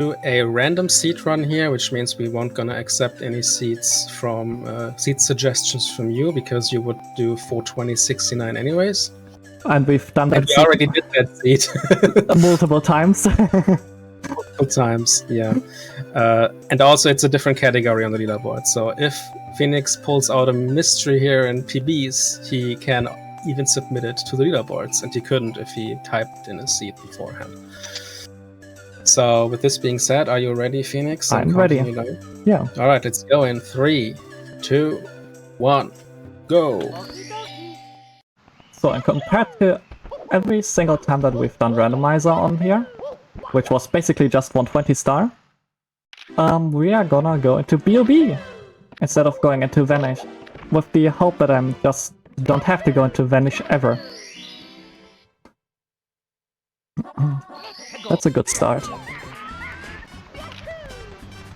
do a random seed run here, which means we won't gonna accept any seeds from seed suggestions from you because you would do 42069 anyways. And we've done that. And we already did that seed multiple times. Multiple times, yeah. And also, it's a different category on the leaderboard. So if Phoenix pulls out a mystery here in PBs, he can even submit it to the leaderboards, and he couldn't if he typed in a seed beforehand. So with this being said, are you ready, Phoenix? I'm ready. Yeah. All right, let's go in 3, 2, 1, go. So compared to every single time that we've done Randomizer on here, which was basically just 120 star, we are gonna go into BOB instead of going into Vanish, with the hope that I'm just don't have to go into Vanish ever. That's a good start.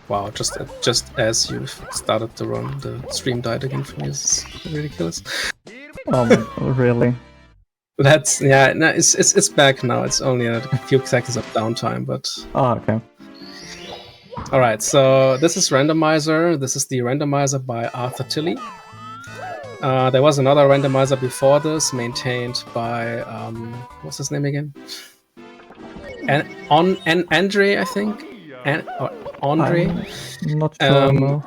Wow, just as you started to run, the stream died again for me. It's ridiculous. Really? That's, yeah, no, it's back now. It's only a few seconds of downtime, but... Oh, okay. Alright, so this is Randomizer. This is the Randomizer by Arthur Tilley. There was another Randomizer before this, maintained by... what's his name again? Andre, I think? Andre? I'm not sure, no.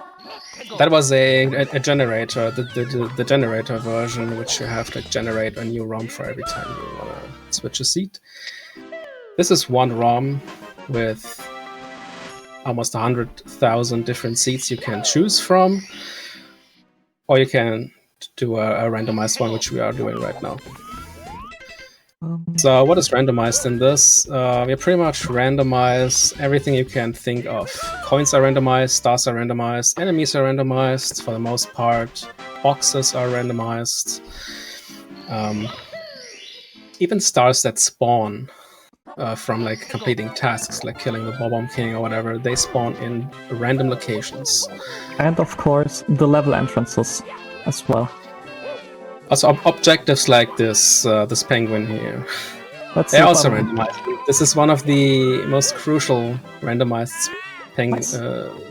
That was a generator, the generator version, which you have to generate a new ROM for every time you want to switch a seat. This is one ROM with almost 100,000 different seats you can choose from, or you can do a randomized one, which we are doing right now. So what is randomized in this? We pretty much randomize everything you can think of. Coins are randomized, stars are randomized, enemies are randomized for the most part, boxes are randomized. Even stars that spawn from like completing tasks like killing the Bob-omb King or whatever, they spawn in random locations. And of course the level entrances as well. Also, objectives like this penguin here, they're also randomized. This is one of the most crucial randomized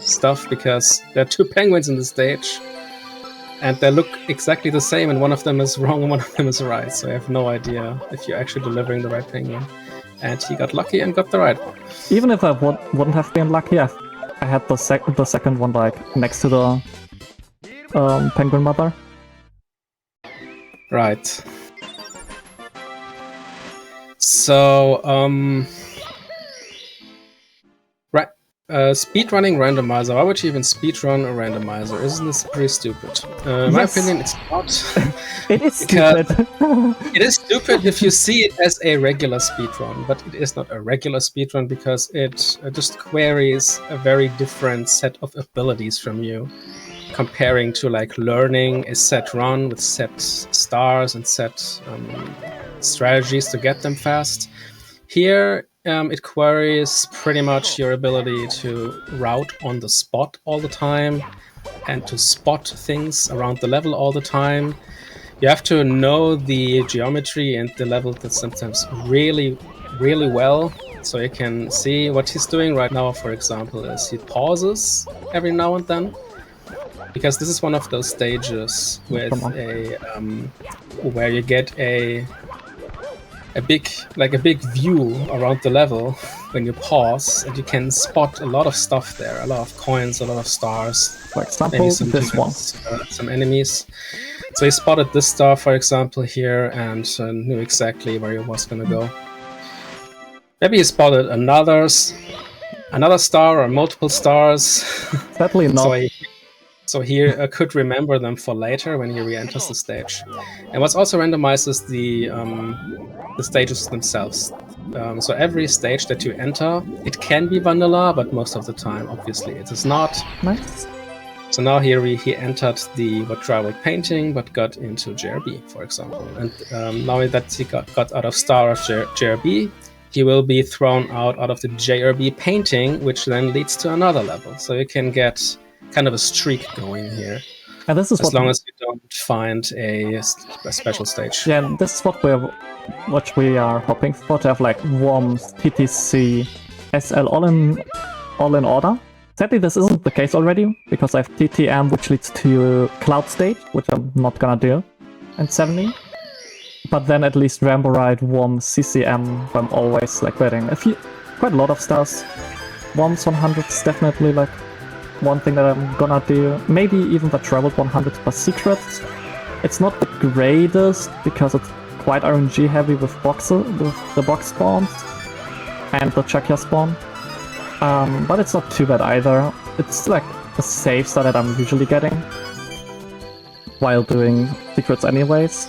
stuff, because there are two penguins in the stage, and they look exactly the same, and one of them is wrong and one of them is right, so I have no idea if you're actually delivering the right penguin. And he got lucky and got the right one. Even if I wouldn't have been lucky, I had the second one like next to the penguin mother. Right. So, speedrunning randomizer. Why would you even speedrun a randomizer? Isn't this pretty stupid? In my opinion, it's not. It is stupid. It is stupid if you see it as a regular speedrun, but it is not a regular speedrun because it just queries a very different set of abilities from you, comparing to like learning a set run with set stars and set strategies to get them fast. Here, it queries pretty much your ability to route on the spot all the time and to spot things around the level all the time. You have to know the geometry and the level that sometimes really, really well, so you can see what he's doing right now. For example, is he pauses every now and then, because this is one of those stages with where you get a big view around the level when you pause, and you can spot a lot of stuff there, a lot of coins, a lot of stars. For example, this one. Some enemies. So he spotted this star, for example, here, and knew exactly where he was going to go. Maybe he spotted another star or multiple stars. Sadly not. So he could remember them for later when he re-enters the stage. And what's also randomized is the stages themselves. So every stage that you enter, it can be vanilla, but most of the time, obviously, it is not. Nice. So now here he entered the tribal painting, but got into JRB, for example. And now that he got out of star of JRB, he will be thrown out of the JRB painting, which then leads to another level. So you can get kind of a streak going here, and this is as long as you don't find a special stage. Yeah, this is what we are hoping for, to have like WOMs, TTC, SL all in all in order. Sadly, this isn't the case already, because I have TTM, which leads to Cloud Stage, which I'm not gonna do in 70. But then at least Rambo Ride, Worm, CCM, I'm always like getting quite a lot of stars. Worms 100 is definitely like one thing that I'm gonna do. Maybe even the Traveled 100 for secrets. It's not the greatest, because it's quite RNG heavy with the box spawns and the Chuckia spawn. But it's not too bad either. It's like a safe star that I'm usually getting while doing secrets anyways.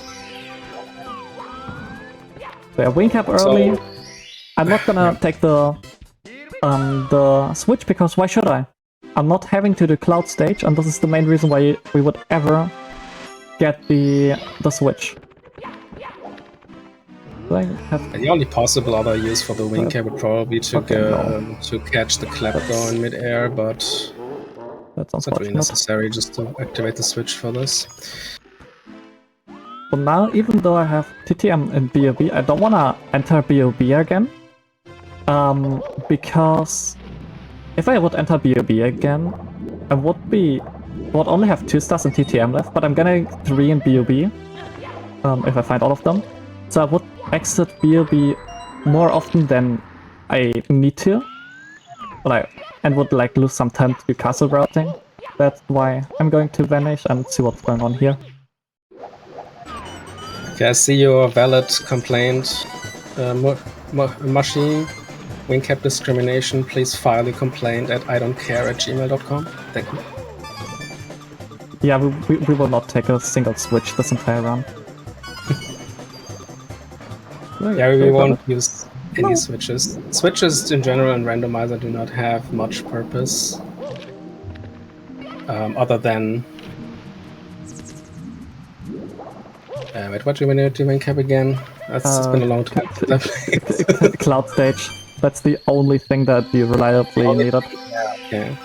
So yeah, wing cap early. So, I'm not gonna take the switch, because why should I? I'm not having to do Cloud Stage, and this is the main reason why we would ever get the switch. The only possible other use for the wing cap would probably be to catch the clapdoor in midair, but it's not really necessary just to activate the switch for this. But now, even though I have TTM in BOB, I don't want to enter BOB again. Because if I would enter BOB again, I would only have 2 stars in TTM left, but I'm getting 3 in BOB, if I find all of them. So I would exit BOB more often than I need to, and would like lose some time to castle routing. That's why I'm going to vanish and see what's going on here. Okay, I see your valid complaint, Mashi. Wing cap discrimination, please file your complaint at idon'tcare@gmail.com. Thank you. Yeah, we will not take a single switch this entire run. Yeah, we won't use any switches. Switches in general in Randomizer do not have much purpose. Other than... wait, what do we need to wing cap again? It's been a long time since I played. Cloud Stage. That's the only thing that you reliably needed. Yeah, okay.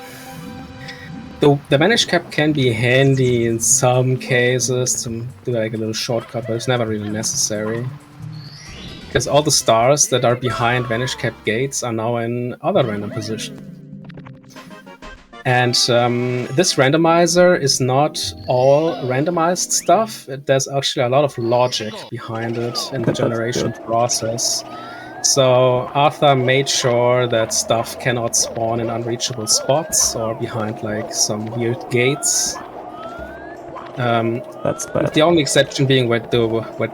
The Vanish cap can be handy in some cases to do like a little shortcut, but it's never really necessary. Because all the stars that are behind Vanish cap gates are now in other random positions. And this randomizer is not all randomized stuff. There's actually a lot of logic behind it in the generation process. So Arthur made sure that stuff cannot spawn in unreachable spots or behind like some weird gates. That's bad. The only exception being wet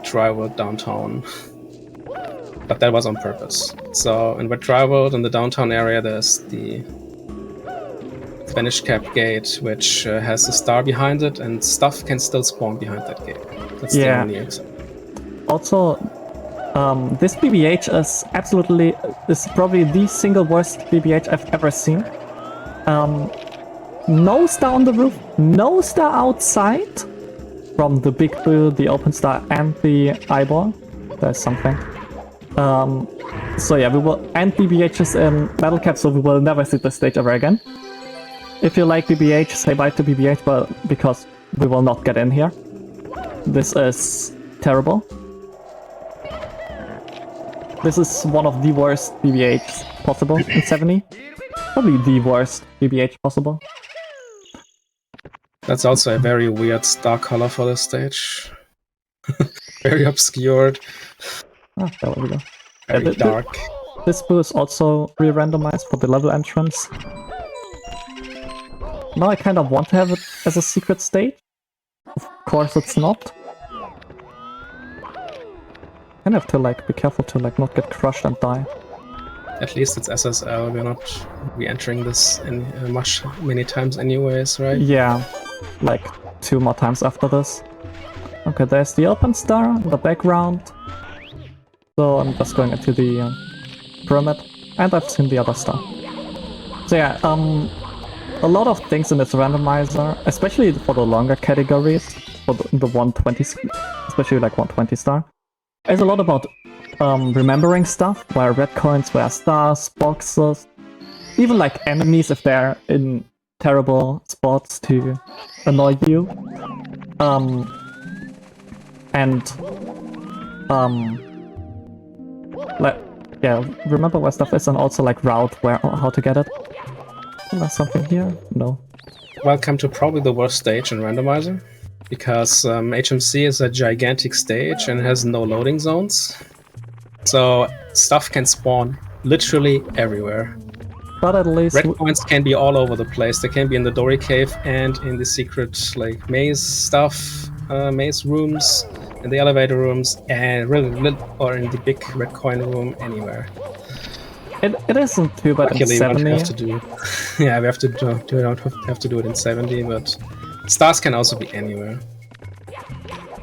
dry world downtown. But that was on purpose. So in wet dry world in the downtown area, there's the Vanish cap gate, which has a star behind it, and stuff can still spawn behind that gate. That's the only exception. Also, this BBH is probably the single worst BBH I've ever seen. No star on the roof, no star outside from the big blue, the open star, and the eyeball. There's something. So yeah, we will end BBHs in Battle Cap, so we will never see this stage ever again. If you like BBH, say bye to BBH, but because we will not get in here. This is terrible. This is one of the worst BBHs possible in 70. Probably the worst BBH possible. That's also a very weird star color for this stage. Very obscured. Ah, there we go. Very dark. This blue is also re-randomized for the level entrance. Now I kind of want to have it as a secret stage. Of course it's not. I have to like be careful to like not get crushed and die. At least it's SSL, we're not re-entering this many times anyways, right? Yeah, like 2 more times after this. Okay, there's the open star in the background. So I'm just going into the pyramid, and I've seen the other star. So yeah, a lot of things in this randomizer, especially for the longer categories, for the 120, especially like 120 star, is a lot about remembering stuff, where red coins, where stars, boxes, even like enemies if they're in terrible spots to annoy you. Like, yeah, remember where stuff is, and also like route how to get it. There's something here? No. Welcome to probably the worst stage in Randomizer, because HMC is a gigantic stage and has no loading zones. So stuff can spawn literally everywhere. But at least Red coins can be all over the place. They can be in the Dory Cave and in the secret maze stuff, maze rooms, in the elevator rooms, and or in the big red coin room, anywhere. it isn't too bad in 70. We have to do. Yeah, we have to do it in 70, but stars can also be anywhere.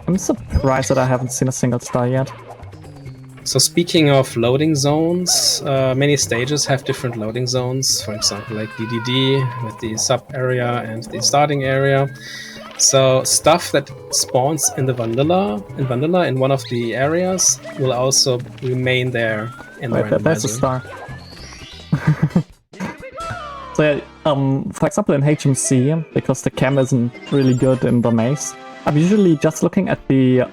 I'm surprised that I haven't seen a single star yet. So speaking of loading zones, many stages have different loading zones. For example, like DDD with the sub area and the starting area. So stuff that spawns in vanilla in one of the areas will also remain there in the randomizer. That's a star. So yeah, for example in HMC, because the cam isn't really good in the maze, I'm usually just looking at the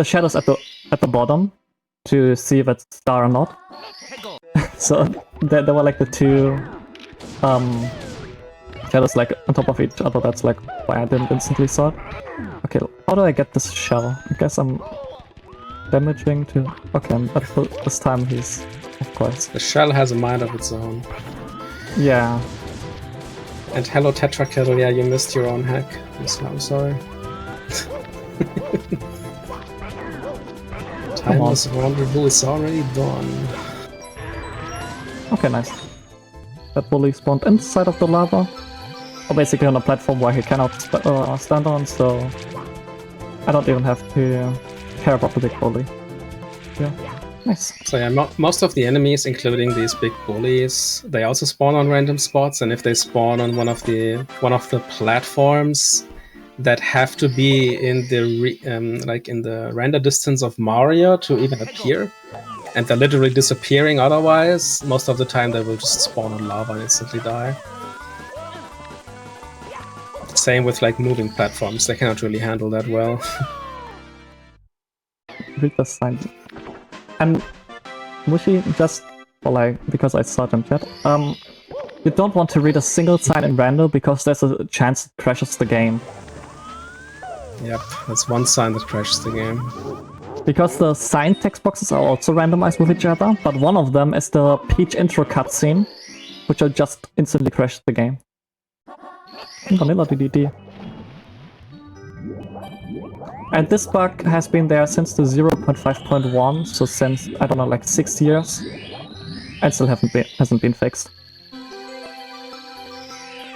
shadows at the bottom to see if it's star or not. So there were like the two shadows like on top of each other. That's like why I didn't instantly saw it. Okay, how do I get this shell? I guess I'm damaging to... Okay, this time he's... Of course. The shell has a mind of its own. Yeah. And hello Tetrakettle, yeah, you missed your own hack. I'm sorry. Timeless Rendezvous is already done. Okay, nice. That bully spawned inside of the lava. Or basically on a platform where he cannot stand on, so I don't even have to care about the big bully. Yeah, nice. So yeah, most of the enemies, including these big bullies, they also spawn on random spots, and if they spawn on one of the platforms that have to be in the in the render distance of Mario to even appear, and they're literally disappearing otherwise, most of the time they will just spawn on lava and instantly die. Same with like moving platforms, they cannot really handle that well. Read the sign. And Mushi, just for because I saw it in chat, you don't want to read a single sign in random because there's a chance it crashes the game. Yep, that's one sign that crashes the game. Because the sign text boxes are also randomized with each other, but one of them is the Peach intro cutscene, which will just instantly crash the game. Vanilla DDD. And this bug has been there since the 0.5.1, so since, I don't know, like 6 years, and still hasn't been fixed.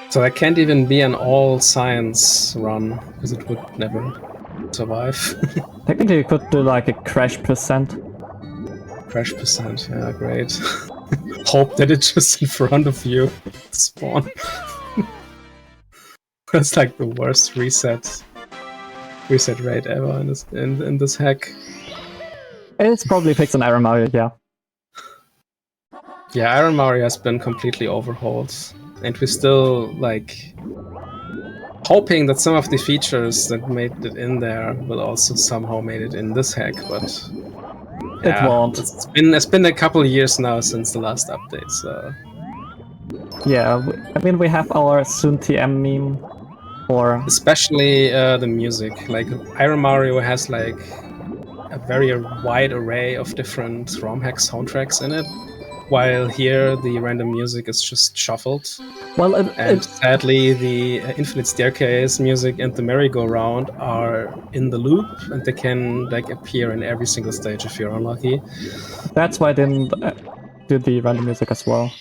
So there can't even be an all science run, because it would never survive. Technically you could do like a crash percent. Crash percent, yeah, great. Hope that it's just in front of you spawn. That's like the worst reset rate ever in this hack. It's probably fixed in Iron Mario, yeah. Yeah, Iron Mario has been completely overhauled, and we're still like hoping that some of the features that made it in there will also somehow made it in this hack, but yeah, it won't. It's been a couple of years now since the last update, so yeah. I mean, we have our soon TM meme. Or especially the music. Like Iron Mario has like a very wide array of different ROM hack soundtracks in it, while here the random music is just shuffled. Well, sadly the Infinite Staircase music and the merry-go-round are in the loop, and they can like appear in every single stage if you're unlucky. That's why I didn't do the random music as well,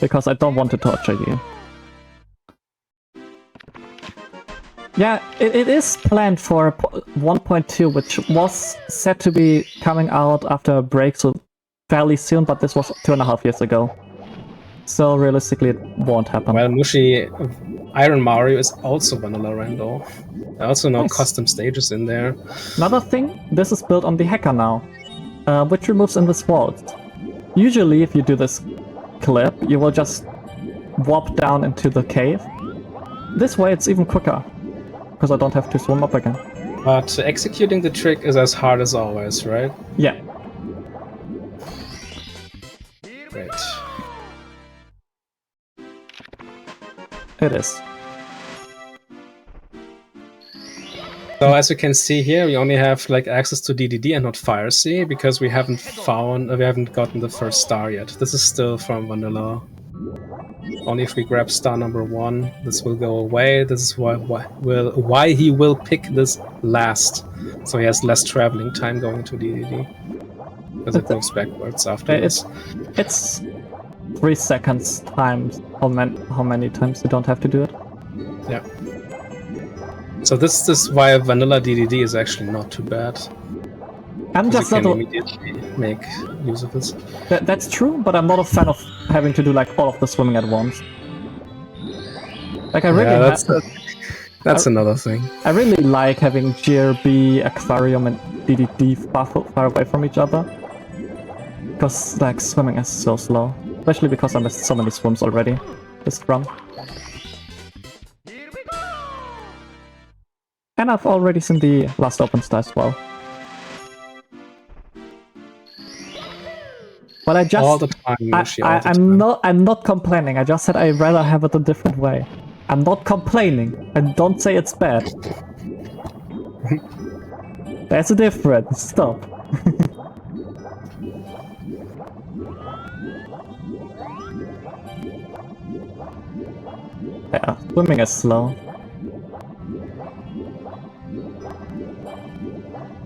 because I don't want to torture you. Yeah, it is planned for 1.2, which was set to be coming out after a break, so fairly soon, but this was 2.5 years ago. So realistically it won't happen. Well, Mushi, Iron Mario is also vanilla rando. There are also no custom stages in there. Another thing, this is built on the hacker now, which removes invis walls. Usually if you do this clip, you will just warp down into the cave. This way it's even quicker, because I don't have to swim up again. But executing the trick is as hard as always, right? Yeah. Great. It is. So as you can see here, we only have like access to DDD and not Fire Sea because we haven't gotten the first star yet. This is still from vanilla. Only if we grab star number 1, this will go away. This is why he will pick this last, so he has less traveling time going to DDD because it moves backwards after this. It's 3 seconds times how many times you don't have to do it. Yeah. So this is why vanilla DDD is actually not too bad. I'm just not immediately make use of this. That's true, but I'm not a fan of having to do like all of the swimming at once. Like I really that's another thing. I really like having GRB, Aquarium, and DDD far away from each other. Because like swimming is so slow, especially because I missed so many swims already this run. And I've already seen the last open star as well. But I just all the time, Yoshi, all the I'm time. I'm not complaining. I just said I'd rather have it a different way. I'm not complaining. And don't say it's bad. There's a difference. Stop. Yeah, swimming is slow.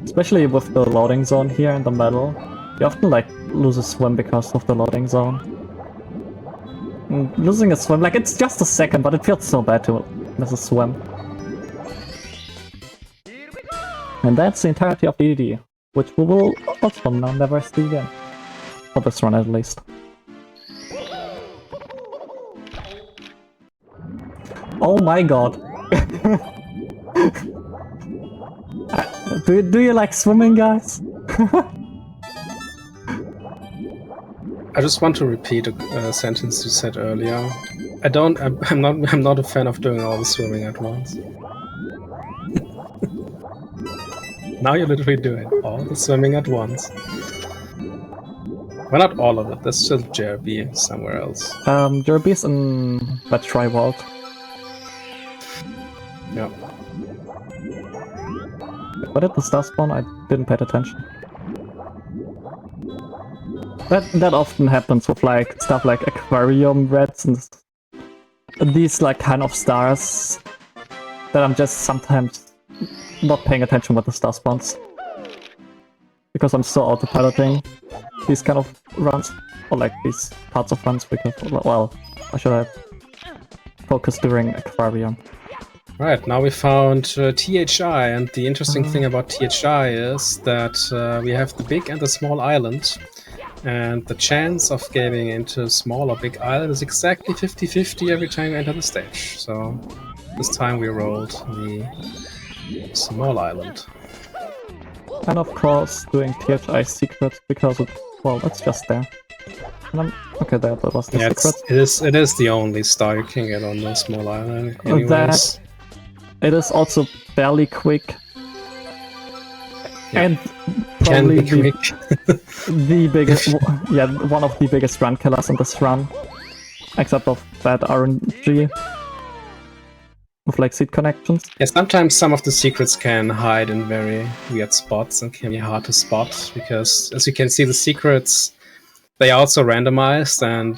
Especially with the loading zone here in the middle. You often like lose a swim because of the loading zone. And losing a swim, like it's just a second, but it feels so bad to miss a swim. And that's the entirety of DD, which we will also now never see again. For this run at least. Oh my god. Do you like swimming, guys? I just want to repeat a sentence you said earlier. I'm not a fan of doing all the swimming at once. Now you're literally doing all the swimming at once. Well, not all of it. There's still JRB somewhere else. JRB's in that tri-vault. Yeah. Where did the star spawn? I didn't pay attention. That often happens with like stuff like aquarium reds and these like kind of stars that I'm just sometimes not paying attention with the star spawns. Because I'm so autopiloting these kind of runs, or like these parts of runs, because, well, I should have focused during aquarium. Right, now we found THI, and the interesting thing about THI is that we have the big and the small island, and the chance of getting into small or big island is exactly 50-50 every time you enter the stage. So this time we rolled the small island. And of course doing THI secret because it, well, it's just there. And okay, that was the secret. It is the only star you can get on the small island anyways. It is also fairly quick. Yeah. And probably the biggest, yeah, one of the biggest run killers in this run. Except of that RNG. With like seed connections. Yeah, sometimes some of the secrets can hide in very weird spots and can be hard to spot, because as you can see, the secrets, they are also randomized, and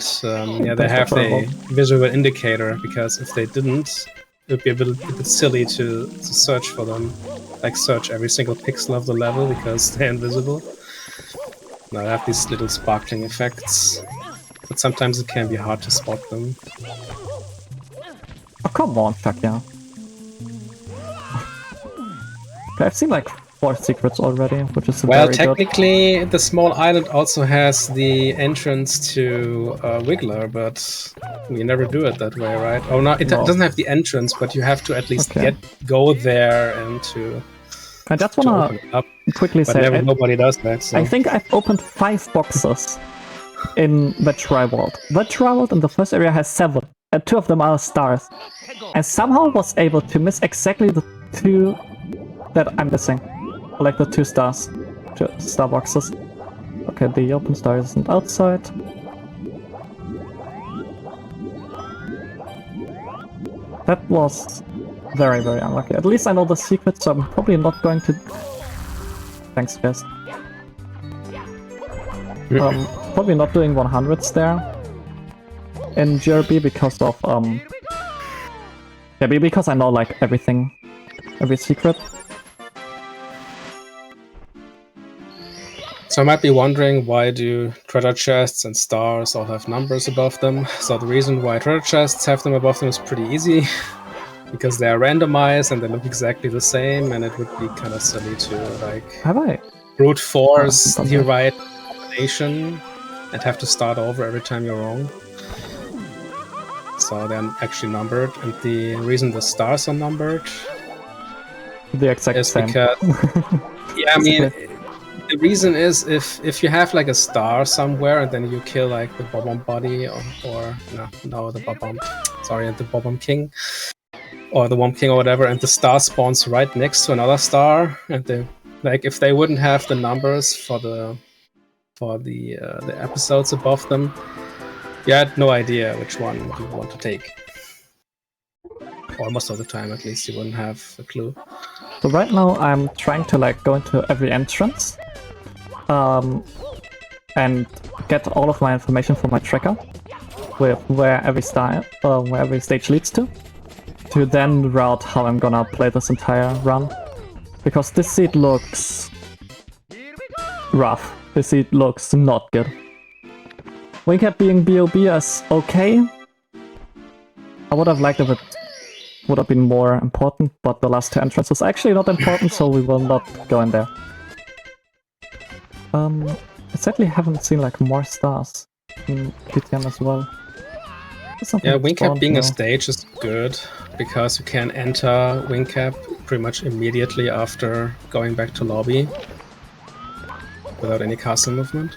yeah, they have a visual indicator, because if they didn't, it would be a bit silly to search for them, like search every single pixel of the level because they're invisible. Now they have these little sparkling effects, but sometimes it can be hard to spot them. Oh, come on, Shakya. Okay, I've seen like 4 secrets already, which is well, very technically, good. the small island also has the entrance to Wiggler, but we never do it that way, right? Oh, no, it doesn't have the entrance, but you have to at least go there and to. I just wanna quickly say, nobody does that. So. I think I've opened 5 boxes in the tri-vault. The tri-vault in the first area has 7, and 2 of them are stars. And somehow was able to miss exactly the 2 that I'm missing. Like the 2 stars. 2 star boxes. Okay, the open star isn't outside. That was very, very unlucky. At least I know the secret, so I'm probably not going to... Thanks, guys. Probably not doing 100s there in GRB because of... Yeah, because I know, like, everything. Every secret. So I might be wondering, why do treasure chests and stars all have numbers above them? So the reason why treasure chests have them above them is pretty easy. Because they are randomized and they look exactly the same, and it would be kind of silly to, like, Have I? brute force the right combination and have to start over every time you're wrong. So they're actually numbered, and the reason the stars are numbered the exact is same. because... Yeah, I mean... The reason is if you have like a star somewhere and then you kill like the Bob-omb body or the Bob-omb, sorry, the Bob-omb king or the Womb king or whatever, and the star spawns right next to another star, and they, like, if they wouldn't have the numbers for the episodes above them, you had no idea which one you want to take. Or most of the time, at least, you wouldn't have a clue. So right now I'm trying to like go into every entrance and get all of my information from my tracker with where every stage leads to then route how I'm gonna play this entire run. Because this seed looks rough. This seed looks not good. Wingcap being BOB is okay. I would have liked if it would have been more important, but the last two entrances are actually not important, so we will not go in there. I sadly haven't seen like more stars in TTM as well. Yeah, Wingcap being a stage is good, because you can enter Wingcap pretty much immediately after going back to lobby without any castle movement.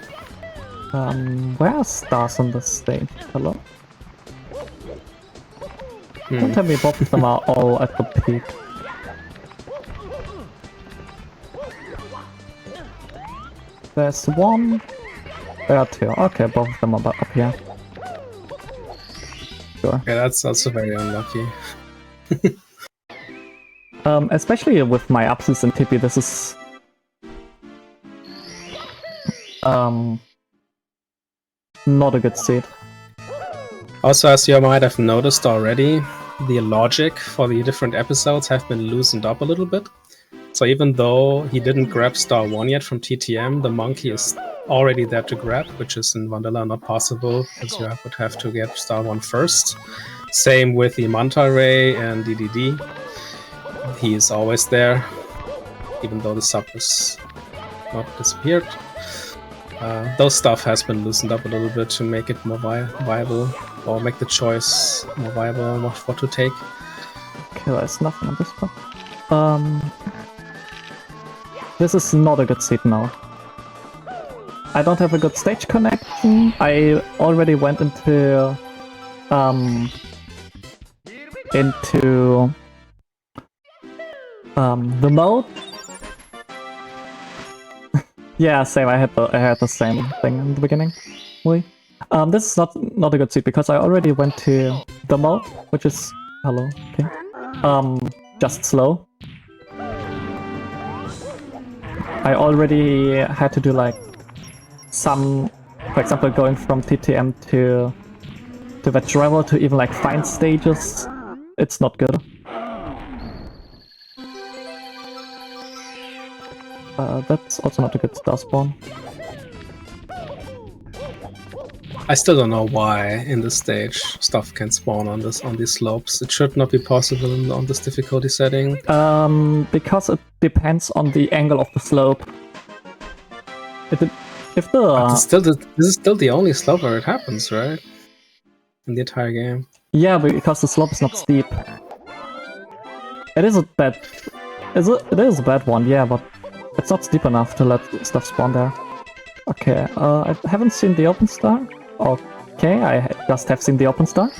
Where are stars on this stage? Hello? Don't tell me both of them are all at the peak. There's one. There are two. Okay, both of them are up here. Sure. Yeah, that's also very unlucky. Especially with my absence in TP, this is not a good seed. Also, as you might have noticed already, the logic for the different episodes have been loosened up a little bit. So even though he didn't grab Star 1 yet from TTM, the monkey is already there to grab, which is in Vanilla not possible, because you would have to get Star 1 first. Same with the Manta Ray and DDD. He is always there, even though the sub is not disappeared. Those stuff has been loosened up a little bit to make it more viable, or make the choice more viable on what to take. Okay, there's nothing on this part. This is not a good seat now. I don't have a good stage connection. I already went into the mode. Yeah, same. I had the same thing in the beginning. This is not a good seat because I already went to the mode, which is okay. Just slow. I already had to do like some, for example, going from TTM to the travel to even like find stages. It's not good. That's also not a good star spawn. I still don't know why in this stage stuff can spawn on these slopes. It should not be possible on this difficulty setting. Because it depends on the angle of the slope. This is still the only slope where it happens, right? In the entire game. Yeah, because the slope is not steep. It is a bad one, yeah, but it's not steep enough to let stuff spawn there. Okay, I haven't seen the open star. Okay, I just have seen the open star.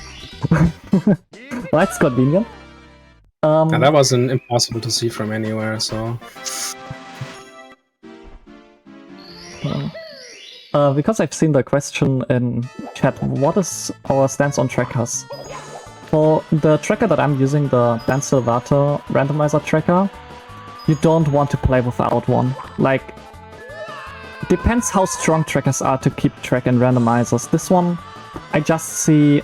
That's convenient. And that wasn't impossible to see from anywhere, so... Because I've seen the question in chat, what is our stance on trackers? For the tracker that I'm using, the Dan Silvato randomizer tracker, you don't want to play without one. Like, depends how strong trackers are to keep track in randomizers. This one, I just see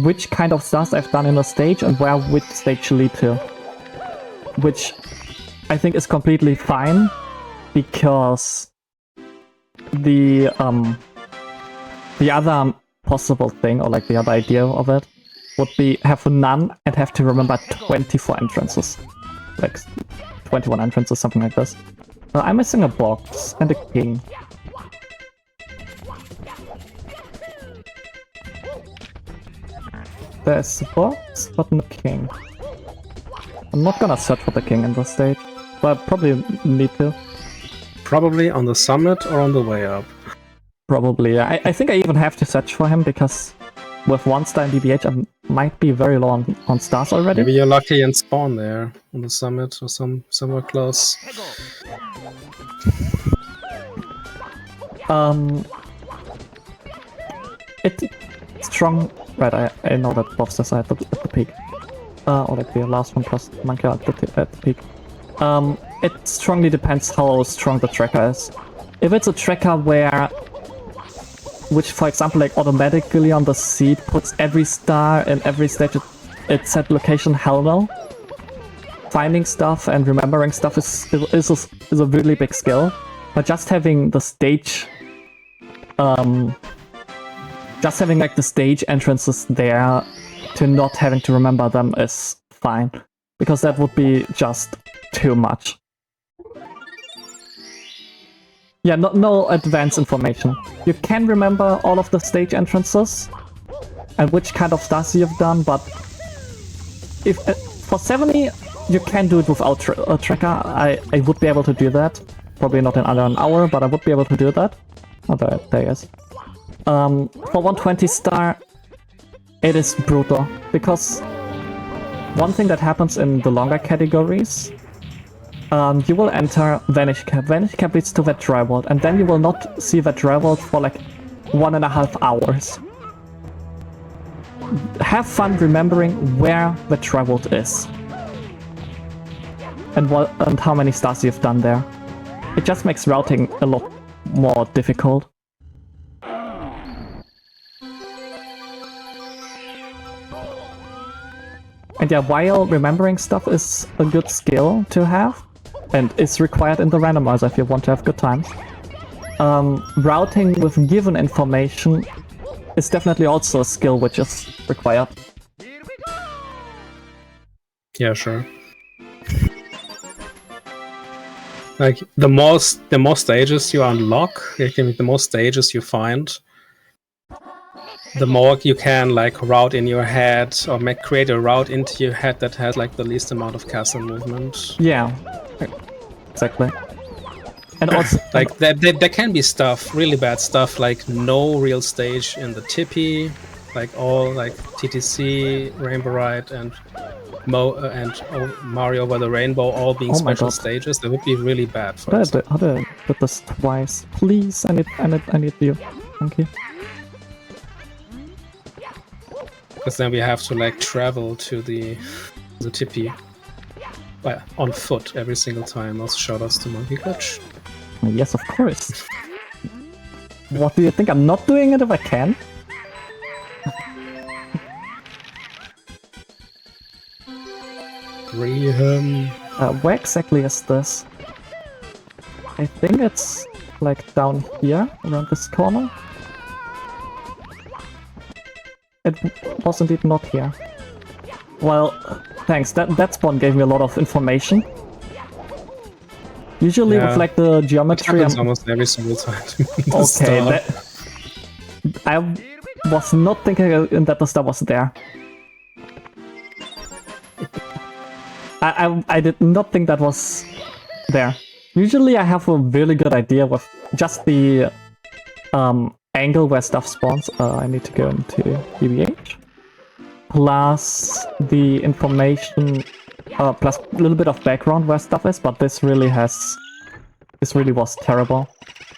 which kind of stars I've done in a stage and where which stage lead to. Which I think is completely fine, because the other possible thing, or like the other idea of it, would be have none and have to remember 24 entrances. Like 21 entrances, something like this. I'm missing a box and a king. There's a box, but no king. I'm not gonna search for the king in this stage, but I probably need to. Probably on the summit or on the way up. Probably. I think I even have to search for him, because with 1 star in DBH I might be very low on stars already. Maybe you're lucky and spawn there on the summit or somewhere close. It's strong. Right, I know that both stars are at the peak. Or like the last one plus monkey at the peak. It strongly depends how strong the tracker is. If it's a tracker which, for example, like automatically on the seed puts every star in every stage at set location, hell no. Finding stuff and remembering stuff is a really big skill. But just having the stage, just having like the stage entrances there to not having to remember them is fine, because that would be just too much. Yeah, no advanced information. You can remember all of the stage entrances and which kind of stars you've done, but if for 70 you can do it without a tracker. I would be able to do that. Probably not in under an hour, but I would be able to do that. Oh, there he is. For 120 star, it is brutal, because one thing that happens in the longer categories, you will enter Vanish Cap. Vanish Cap leads to that dry world, and then you will not see that dry world for like 1.5 hours. Have fun remembering where the dry world is, and how many stars you've done there. It just makes routing a lot more difficult. And yeah, while remembering stuff is a good skill to have, and is required in the randomizer if you want to have good times, routing with given information is definitely also a skill which is required. Yeah, sure. Like the more stages you unlock, the more stages you find, the more you can like route in your head, or create a route into your head that has like the least amount of castle movement. Yeah, exactly. And also, like there can be stuff, really bad stuff, like no real stage in the Tippy, like all like TTC, Rainbow Ride, and Mario Over the Rainbow all being special stages. That would be really bad for us. How did I put this twice? Please, I need you. Thank you. Because then we have to like travel to the Tippy on foot every single time. Also shoutouts to Monkey Glitch. Yes, of course. What do you think? I'm not doing it if I can? Where exactly is this? I think it's like down here, around this corner. It was indeed not here. Well, thanks. That spawn gave me a lot of information. Usually with like the geometry, happens almost every single time. Okay, I was not thinking that the star was there. I did not think that was there. Usually I have a really good idea with just the angle where stuff spawns. I need to go into DBH. Plus the information, plus a little bit of background where stuff is, but this really was terrible.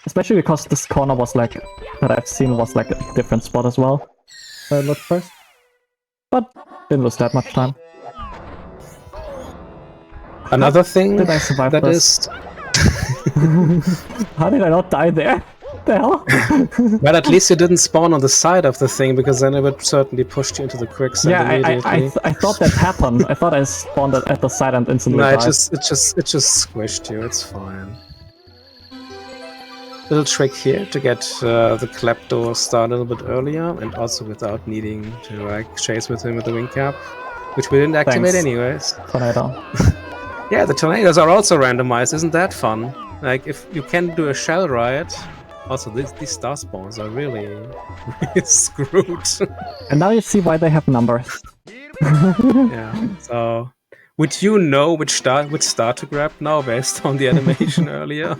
Especially because this corner was like, that I've seen was like a different spot as well. Look first. but didn't lose that much time. Another thing Did I survive that this? is... How did I not die there? The hell? Well, at least you didn't spawn on the side of the thing, because then it would certainly push you into the quicksand immediately. I thought that happened. I thought I spawned at the side and instantly died. No, it just squished you. It's fine. Little trick here to get the Klepto star a little bit earlier, and also without needing to like chase with him with the wing cap, which we didn't activate anyways. Tornado. Yeah, the tornadoes are also randomized. Isn't that fun? Like, if you can do a shell riot. Also, these star spawns are really screwed. And now you see why they have numbers. Yeah. So, would you know which star to grab now based on the animation earlier?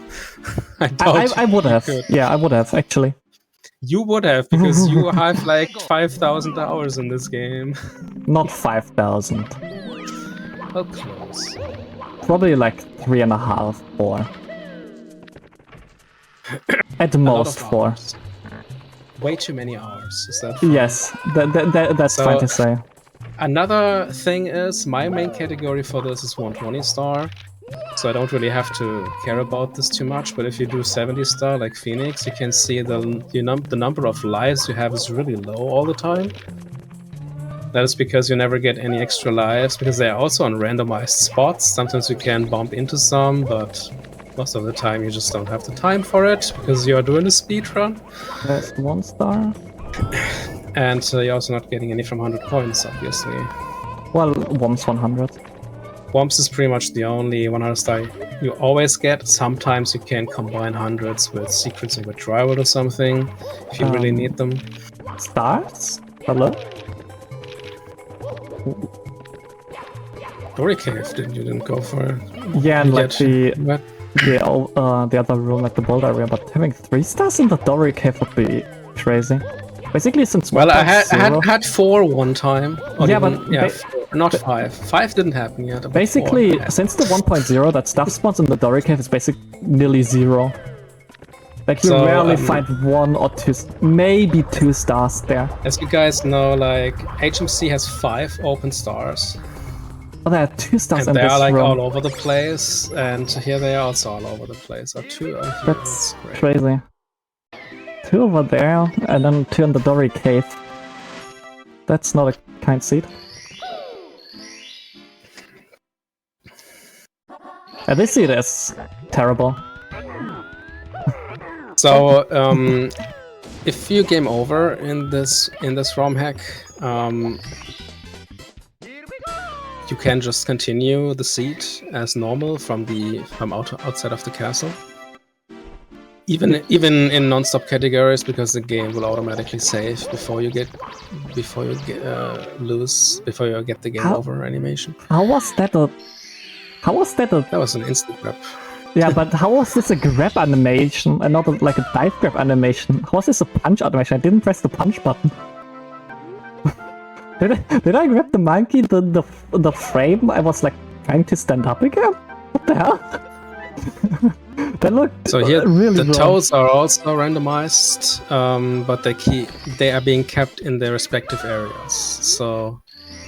I would have. Could. Yeah, I would have actually. You would have, because you have like 5,000 hours in this game. Not 5,000. Well, close. Probably like 3.5, 4. At most 4. Hours. Way too many hours. Is that? Yes, that's so, fine to say. Another thing is, my main category for this is 120 star, so I don't really have to care about this too much. But if you do 70 star like Phoenix, you can see the number of lives you have is really low all the time. That is because you never get any extra lives, because they are also on randomized spots. Sometimes you can bump into some, but most of the time you just don't have the time for it, because you are doing a speed run. There's 1 star. And you're also not getting any from 100 points, obviously. Well, WOM's 100. WOMS is pretty much the only 100 star you always get. Sometimes you can combine hundreds with secrets and with rival or something, if you really need them. Stars? Hello? Dory Cave, you didn't go for it. Yeah, and like the other room, like the boulder area, but having 3 stars in the Dory Cave would be crazy. Basically, since well, I had 4 one time. Yeah, even, but yeah, not 5. 5 didn't happen yet. Basically, since the 1.0, that stuff spawns in the Dory Cave is basically nearly 0. Like you rarely find 1 or 2, maybe 2 stars there. As you guys know, like HMC has 5 open stars. Oh, there are 2 stars and in this room. they are like all over the place, and here they are also all over the place. Or 2 are here. That's crazy. 2 over there, and then 2 in the Dory Cave. That's not a kind seed. And this seed is terrible. So, if you game over in this ROM hack, you can just continue the seed as normal from outside of the castle. Even in non-stop categories, because the game will automatically save before you get the game over animation. How was that a? That was an instant grab. Yeah, but how was this a grab animation and not like a dive grab animation? How was this a punch animation? I didn't press the punch button. Did I grab the monkey the frame? I was like trying to stand up again. What the hell? That looked so here really the wrong. toads are also randomized, but they are being kept in their respective areas. So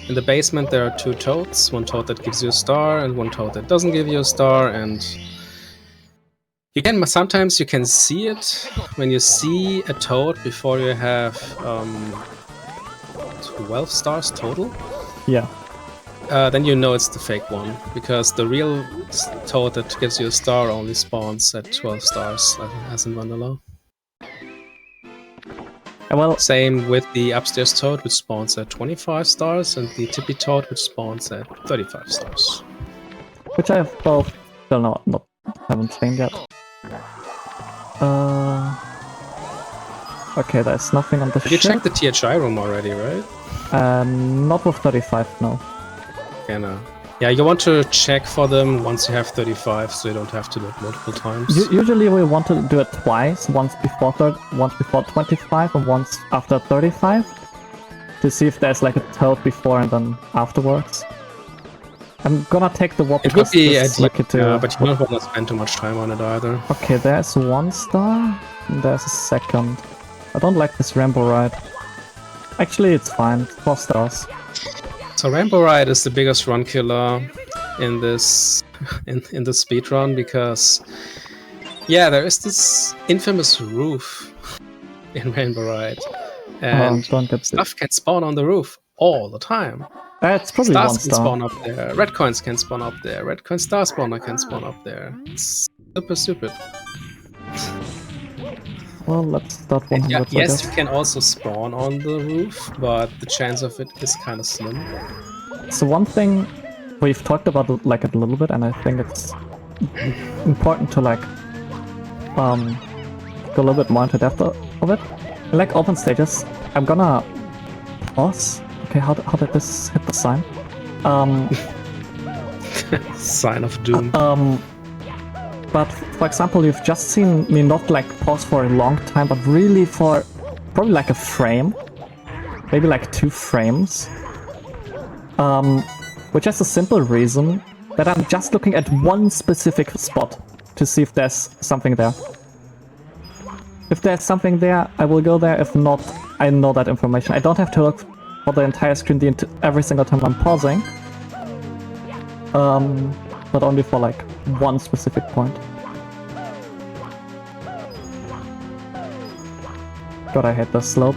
in the basement there are 2 toads, 1 toad that gives you a star and 1 toad that doesn't give you a star, and sometimes you can see it when you see a toad before you have 12 stars total. Yeah. Then you know it's the fake one, because the real toad that gives you a star only spawns at 12 stars, as in Vanilla. Well, same with the upstairs toad, which spawns at 25 stars, and the tippy toad, which spawns at 35 stars. Which I have both still haven't seen yet. Okay, there's nothing on the ship. You checked the THI room already, right? Not with 35, no. Okay, no. Yeah, you want to check for them once you have 35, so you don't have to do it multiple times. Usually we want to do it twice, once before 25 and once after 35, to see if there's like a toad before and then afterwards. I'm gonna take the warp. It would be ideal, yeah, but you don't want to spend too much time on it either. Okay, there's 1 star, and there's a second. I don't like this Rambo ride. Actually, it's fine. 4 stars. So Rainbow Ride is the biggest run killer in this in the speed run because yeah, there is this infamous roof in Rainbow Ride, and don't get stuff can spawn on the roof all the time. It's probably Stars 1 can star. spawn up there. Red coins can spawn up there. Red coin star spawner can spawn up there. It's super stupid. Well, let's start 100. Yeah, I yes, guess. you can also spawn on the roof, but the chance of it is kind of slim. So one thing we've talked about like a little bit, and I think it's important to like go a little bit more into depth of it. Like open stages, I'm gonna pause. Okay, how did this hit the sign? Sign of doom. But for example, you've just seen me not like pause for a long time, but really for probably like a frame, maybe like 2 frames. Which has a simple reason that I'm just looking at one specific spot to see if there's something there. If there's something there, I will go there. If not, I know that information. I don't have to look for the entire screen every single time I'm pausing. But only for like one specific point. God, I hate this slope.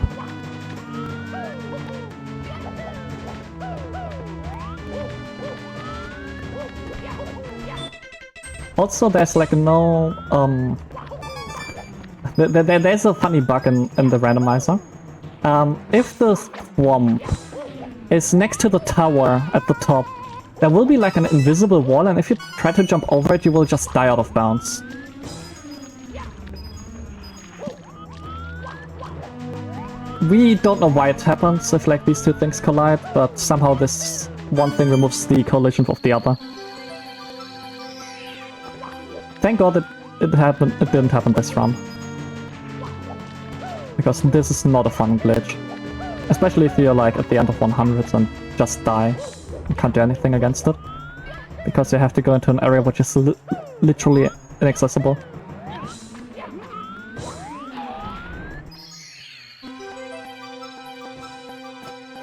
Also, there's like no there's a funny bug in the randomizer. If the swamp is next to the tower at the top, there will be like an invisible wall, and if you try to jump over it, you will just die out of bounds. We don't know why it happens if like these 2 things collide, but somehow this one thing removes the collision of the other. Thank God it didn't happen this run. Because this is not a fun glitch. Especially if you're like at the end of 100 and just die. You can't do anything against it. Because you have to go into an area which is literally inaccessible.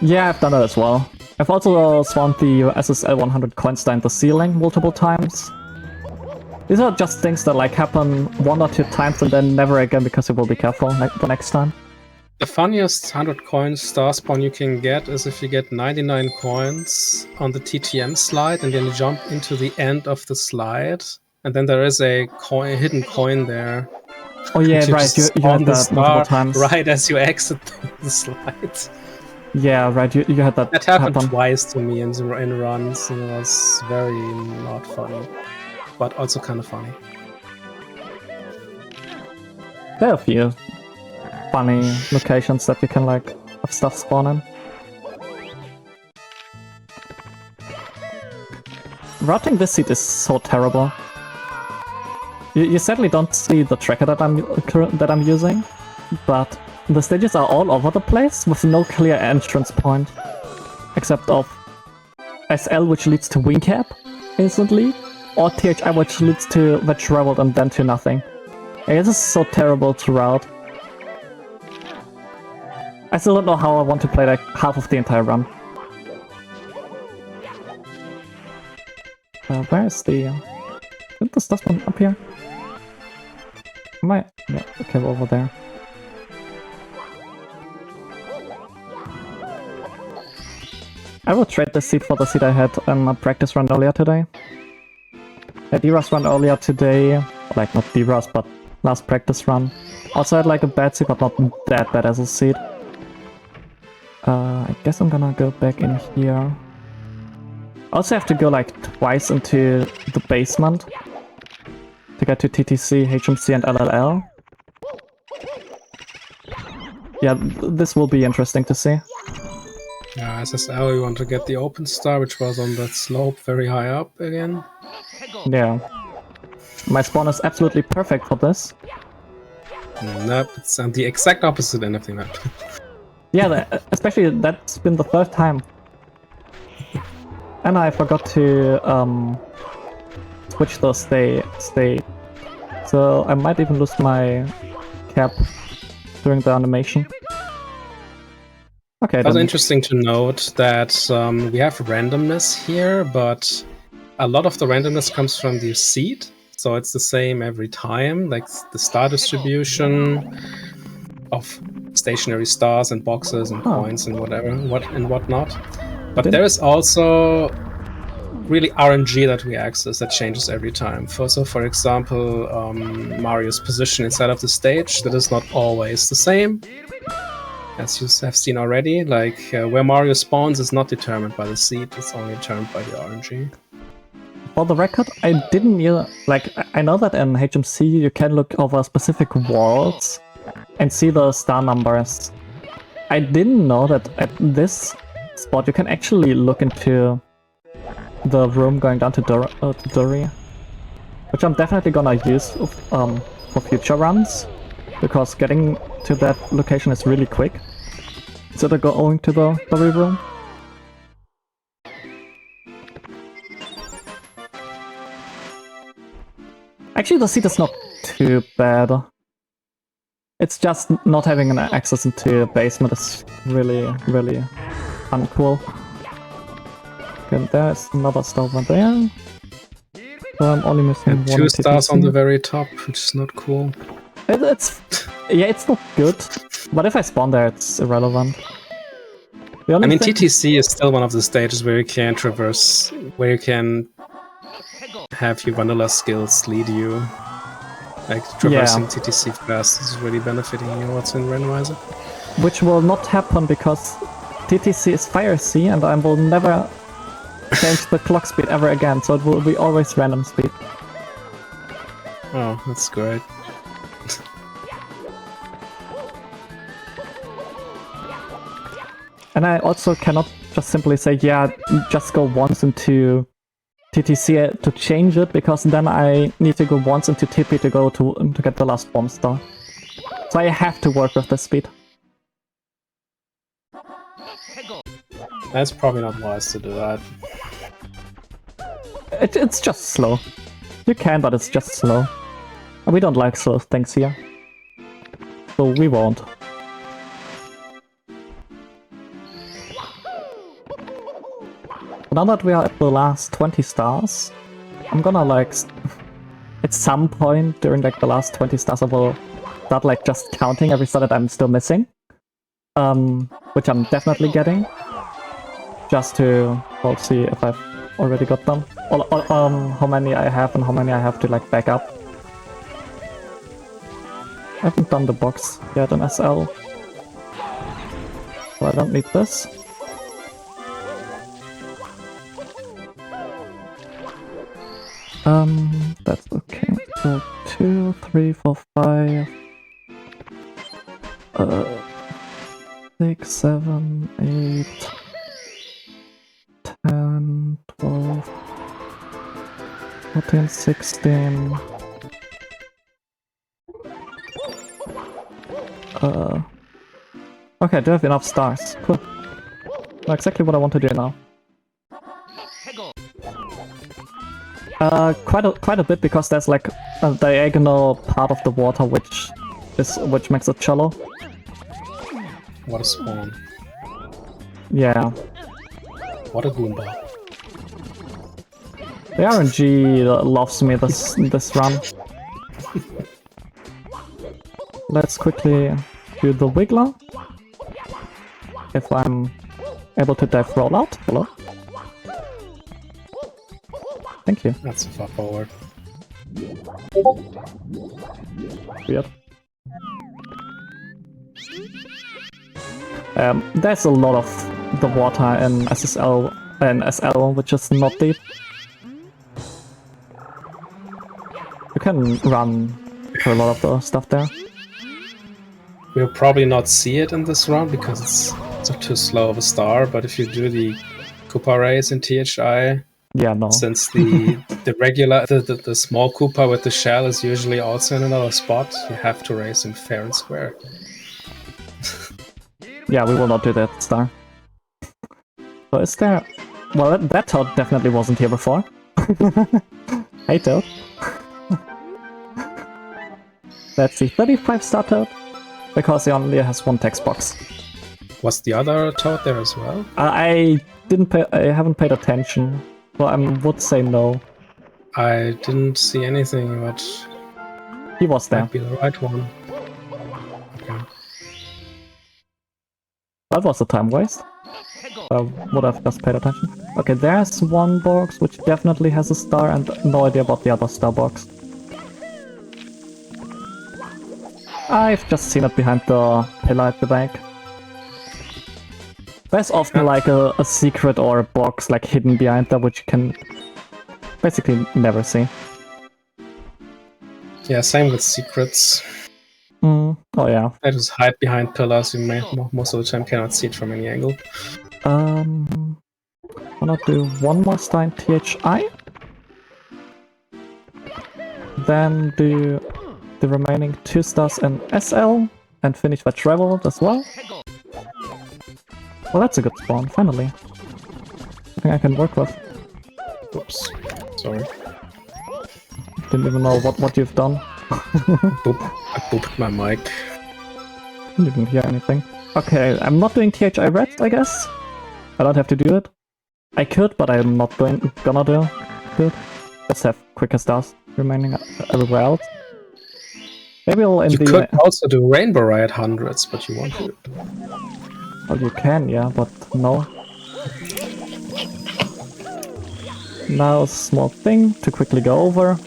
Yeah, I've done it as well. I've also spawned the SSL100 coin star in the ceiling multiple times. These are just things that like happen 1 or 2 times and then never again because you will be careful the next time. The funniest 100 coin star spawn you can get is if you get 99 coins on the TTM slide and then you jump into the end of the slide, and then there is a hidden coin there. Oh yeah, right, you had that multiple times. Right as you exit the slide. Yeah, right, you had that That happened twice to me in runs, and it was very not funny. But also kind of funny. There are a few funny locations that you can like have stuff spawn in. Routing this seed is so terrible. You sadly don't see the tracker that I'm using, but the stages are all over the place with no clear entrance point, except of SL, which leads to Wing Cap instantly, or THI, which leads to Veg Revolt and then to nothing. This is so terrible to route. I still don't know how I want to play like half of the entire run. Where is the... Isn't the stuff one up here? Am I... Yeah, okay, over there. I will trade this seed for the seed I had on a practice run earlier today. A D-Rust run earlier today, like not D-Rust, but last practice run. Also had like a bad seed, but not that bad as a seed. I guess I'm gonna go back in here. I also have to go like twice into the basement to get to TTC, HMC and LLL. Yeah, this will be interesting to see. Yeah, SSL, you want to get the open star, which was on that slope very high up again. Yeah. My spawn is absolutely perfect for this. Nope, it's on the exact opposite end of the map. Yeah, especially that's been the 3rd time. And I forgot to switch the stay. So I might even lose my cap during the animation. Okay, Also then. interesting to note that we have randomness here, but a lot of the randomness comes from the seed. So it's the same every time, like the star distribution of stationary stars and boxes and coins and whatnot. But there is also really RNG that we access that changes every time. So for example, Mario's position inside of the stage, that is not always the same. As you have seen already, like where Mario spawns is not determined by the seed, it's only determined by the RNG. For the record, I didn't like, I know that in HMC you can look over specific worlds and see the star numbers. I didn't know that at this spot you can actually look into the room going down to Dury, which I'm definitely gonna use for future runs, because getting to that location is really quick. Instead of going to the Dury room. Actually, the seat is not too bad. It's just not having an access into basement is really, really uncool. Okay, there's another star over there. So I'm only missing and one 2 stars TTC. on the very top, which is not cool. It's not good. But if I spawn there, it's irrelevant. I mean, TTC is still one of the stages where you can traverse, where you can have your vanilla skills lead you. Like, traversing TTC fast is really benefiting you what's in Randomizer. Which will not happen because TTC is Fire Sea and I will never change the clock speed ever again, so it will be always random speed. Oh, that's great. And I also cannot just simply say, yeah, just go once into TTC to change it, because then I need to go once into TP to go to get the last bomb star. So I have to work with the speed. That's probably not wise to do that. It's just slow. You can, but it's just slow. And we don't like slow things here. So we won't. Now that we are at the last 20 stars, I'm gonna like, at some point during like the last 20 stars I will start like just counting every star that I'm still missing. Which I'm definitely getting. Just to, well, see if I've already got them. How many I have and how many I have to like back up. I haven't done the box yet in SL. So I don't need this. That's okay. So 2, 3, 4, 5, 6, 7, 8, 10, 12, 14, 16. Okay, I do have enough stars. Cool. Know exactly what I want to do now. Quite a bit, because there's like a diagonal part of the water which makes it shallow. What a spawn. Yeah. What a Goomba. The RNG loves me this run. Let's quickly do the Wiggler. If I'm able to dive rollout. Hello. Thank you. That's so far forward. Weird. There's a lot of the water in SSL and SL, which is not deep. You can run for a lot of the stuff there. We'll probably not see it in this round because it's too slow of a star, but if you do the Koopa race in THI, yeah, no. Since the regular the small Koopa with the shell is usually also in another spot, you have to race him fair and square. Yeah, we will not do that star. So is there? Well, that Toad definitely wasn't here before. Hey Toad. Let's see, 35 star Toad, because he only has one text box. Was the other toad there as well? I haven't paid attention. Well, I would say no. I didn't see anything, but He was there. might be the right one. Okay. That was a time waste. I would have just paid attention. Okay, there's one box which definitely has a star and no idea about the other star box. I've just seen it behind the pillar at the back. There's often like a secret or a box like hidden behind there which you can basically never see. Yeah, same with secrets. Oh yeah. I just hide behind pillars. You may most of the time cannot see it from any angle. Wanna do one more star in THI? Then do the remaining 2 stars in SL and finish the travel as well. Well, that's a good spawn, finally. Something I can work with. Oops. Sorry. Didn't even know what you've done. I booped my mic. Didn't hear anything. Okay, I'm not doing THI red, I guess. I don't have to do it. I could, but I'm not gonna do it. Let's have quicker stars remaining everywhere else. Maybe I'll end You could also do Rainbow Riot hundreds, but you won't do it. Well, you can, yeah, but no. Now, a small thing to quickly go over.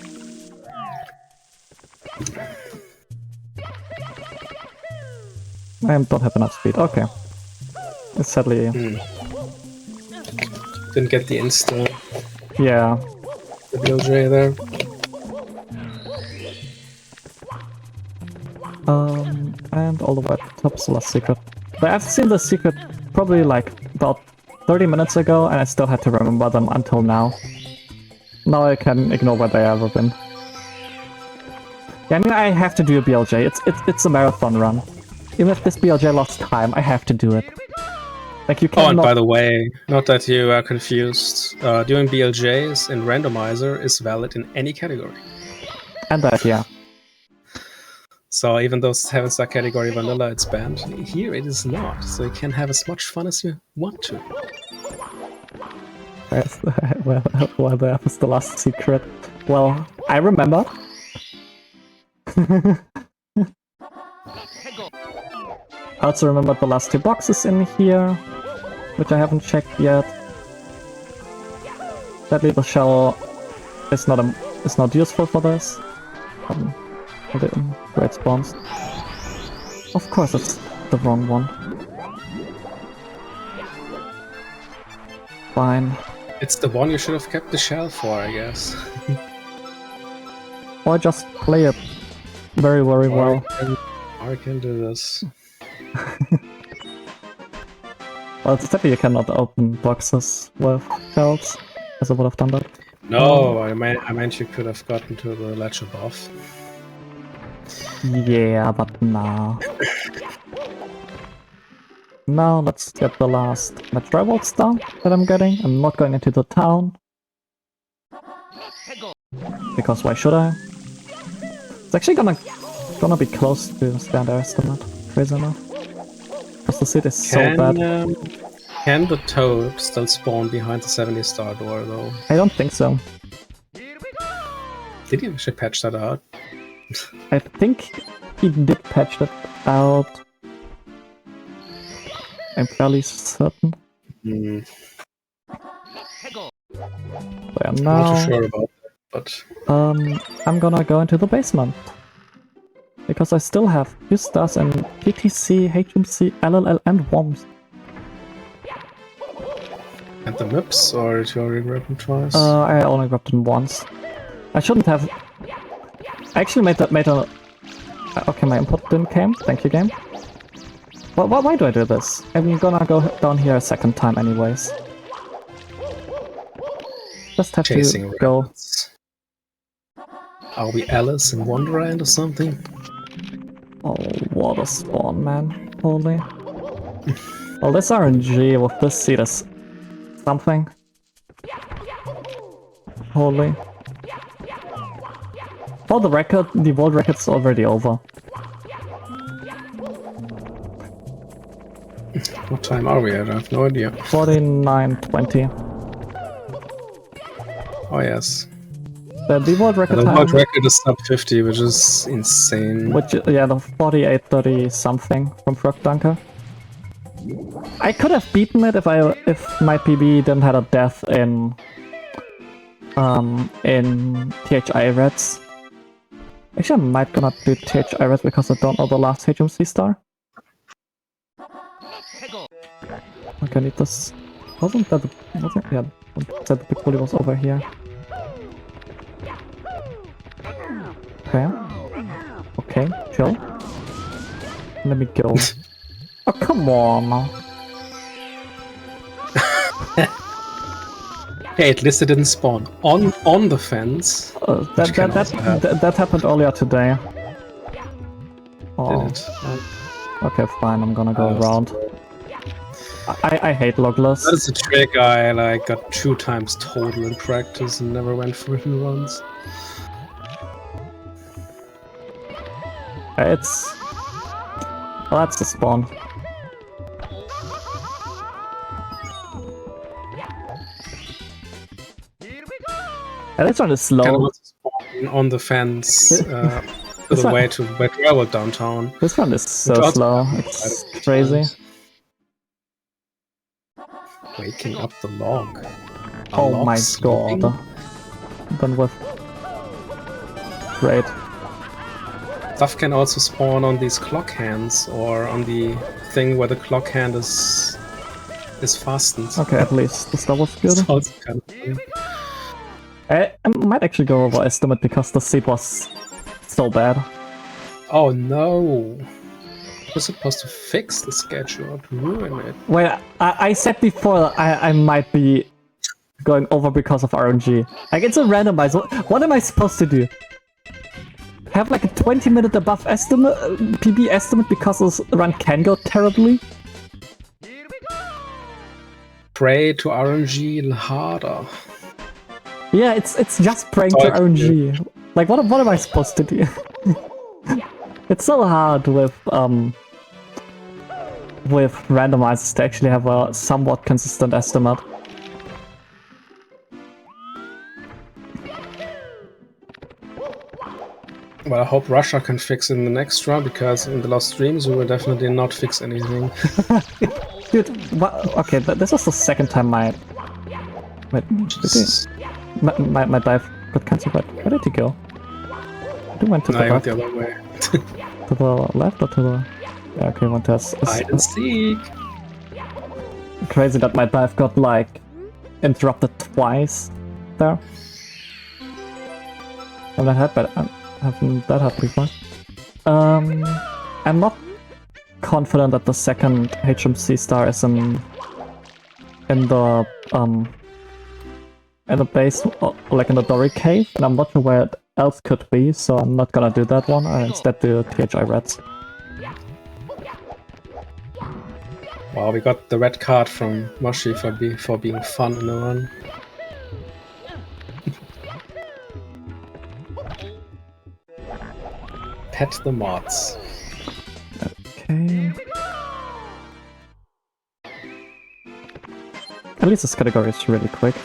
I don't have enough speed. Okay. It's sadly... Didn't get the insta. Yeah. The BLJ there. And all the way at the top is the last secret. But I've seen the secret probably like about 30 minutes ago and I still had to remember them until now. Now I can ignore where they ever been. Yeah, I mean, I have to do a BLJ. It's a marathon run. Even if this BLJ lost time, I have to do it. Like you cannot... Oh, and by the way, not that you are confused, doing BLJs in Randomizer is valid in any category. And that, yeah. So even though 7-star category vanilla, it's banned. Here it is not, so you can have as much fun as you want to. Well, that was the last secret. Well, I remember. I also remembered the last 2 boxes in here, which I haven't checked yet. Sadly, the shell is not useful for this. Great spawns. Of course, it's the wrong one. Fine. It's the one you should have kept the shell for, I guess. Or just play it very, very well. I can do this. Well, sadly you cannot open boxes with shells, as I would have done that. No, I meant you could have gotten to the ledge above. Yeah, but nah. Now let's get the last Metro World star that I'm getting. I'm not going into the town. Because why should I? It's actually gonna be close to standard estimate, crazy enough. Because the city is so bad. Can the toad still spawn behind the 70-star door, though? I don't think so. Did you actually patch that out? I think he did patch it out. I'm fairly certain. I'm There now. not too sure about that, but... I'm gonna go into the basement. Because I still have 2 stars in PTC, HMC, LLL, and WOMS. And the MIPS, or did you already grab them twice? I only grabbed them once. I shouldn't have... I actually made a... Okay, my input didn't came. Thank you, game. Why do I do this? I'm gonna go down here a second time anyways. Just have Chasing to go... rabbits. Are we Alice in Wonderland or something? Oh, what a spawn, man. Holy. Well, this RNG with this seed is something. Holy. For the record, the world record's already over. What time are we at? I have no idea. 49:20. Oh yes. The world record The time. world record is sub 50, which is insane. Which, yeah, the 48:30 something from Frog Dunker. I could have beaten it if my PB didn't have a death in THI Reds. Actually, I might gonna do THI Reds because I don't know the last HMC star. Okay, I need this. Wasn't that the... Yeah, said the big bully was over here. Okay. Okay, chill. Let me go. Oh, come on. Hey, at least it didn't spawn on the fence. That happened earlier today. Oh. Did it? Okay, fine. I'm gonna go around. I hate logless. That is a trick I like got 2 times total in practice and never went for it in runs. It's... Well, that's the spawn. Yeah, this one is slow. Kind of spawn on the fence the way to travel downtown. This one is so slow. It's crazy. Waking up the log. Oh my god. Done with. Great. Stuff can also spawn on these clock hands or on the thing where the clock hand is fastened. Okay, at least this was good. It's also kind of funny. I might actually go over estimate because the seed was so bad. Oh no! We're supposed to fix the schedule, not ruin it. Well, I said before I might be going over because of RNG. Like, it's a randomizer. What am I supposed to do? Have like a 20-minute above estimate, PB estimate because this run can go terribly? Pray to RNG harder. Yeah, it's just praying to RNG. Like, what am I supposed to do? It's so hard with randomizers to actually have a somewhat consistent estimate. Well, I hope Russia can fix in the next round, because in the last streams we will definitely not fix anything. Dude, okay, this was the second time my dive got cancelled. Where did he go? He went to the left. The other way. To the left or to the... Yeah, okay, went to us. Hide and seek. Crazy that my dive got, like, interrupted twice there. And I had, but I haven't that happened before. I'm not confident that the second HMC star is in the base, like in the Dory Cave, and I'm not sure where it else could be, so I'm not gonna do that one. I instead do THI Reds. Wow, we got the red card from Moshi for being fun in the run. Pet the mods. Okay. At least this category is really quick.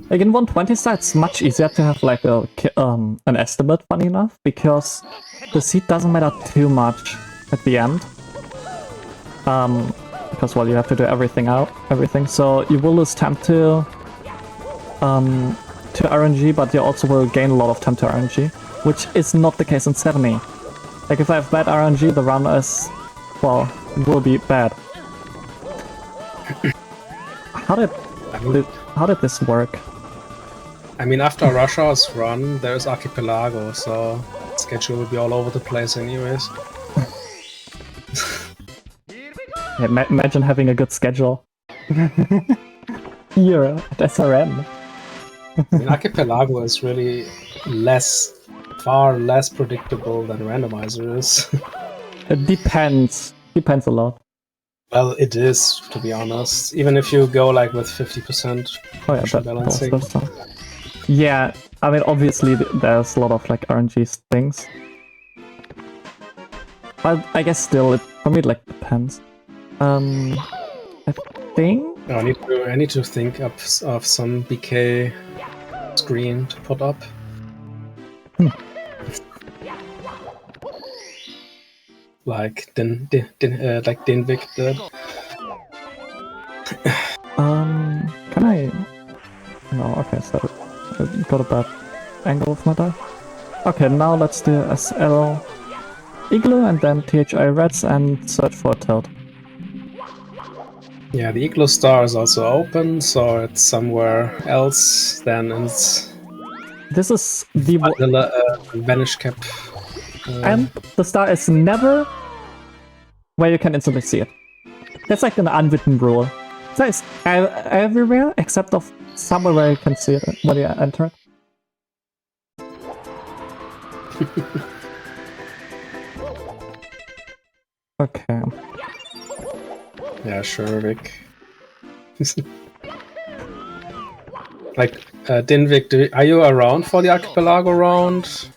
Like in 120 star, it's much easier to have like an estimate, funny enough, because the seed doesn't matter too much at the end. Because, well, you have to do everything, so you will lose temp to RNG, but you also will gain a lot of temp to RNG, which is not the case in 70. Like, if I have bad RNG, the run is, well, will be bad. How did this work? I mean, after Russia's run, there's Archipelago, so schedule will be all over the place anyways. Yeah, imagine having a good schedule. Here at SRM. I mean, Archipelago is really far less predictable than Randomizer is. It depends. Depends a lot. Well, it is, to be honest. Even if you go like with 50% balancing. Yeah, I mean, obviously there's a lot of like RNG things. But I guess still, for me it like depends. I think... I need to think of some BK screen to put up. Like Dinvik did. Can I... No, okay, so I got a bad angle of my die. Okay, now let's do SL Igloo and then THI Reds and search for a tilt. Yeah, the Igloo star is also open, so it's somewhere else than it's... This is the vanilla vanish cap. And the star is never where you can instantly see it. That's like an unwritten rule. So it's everywhere except of somewhere where you can see it when you enter it. Okay. Yeah, sure, Vic. Like, Dinvik, are you around for the archipelago round?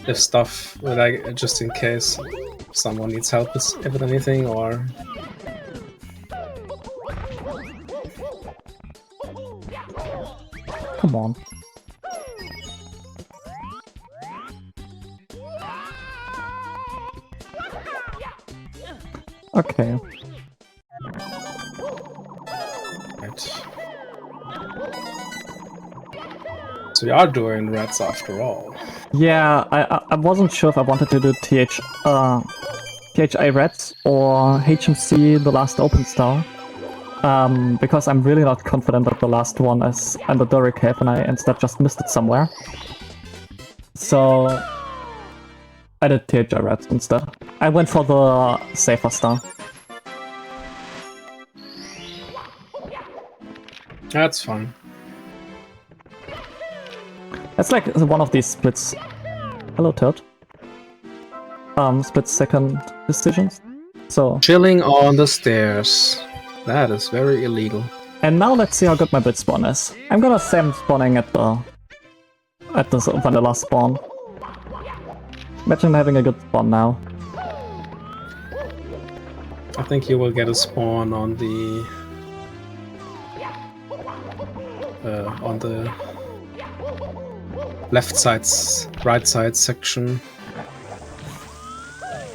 If stuff, like, just in case someone needs help with anything, or... Come on. Okay. Right. So we are doing reds after all. Yeah, I wasn't sure if I wanted to do THI Reds or HMC the last open star. Because I'm really not confident that the last one is in the Dory Cave and I instead just missed it somewhere. So I did THI Reds instead. I went for the safer star. That's fun. It's like one of these splits. Hello, Toad. Split second decisions. So Chilling on the stairs. That is very illegal. And now let's see how good my bit spawn is. I'm gonna say I'm spawning at the vanilla spawn. Imagine having a good spawn now. I think you will get a spawn on the left side's right side section.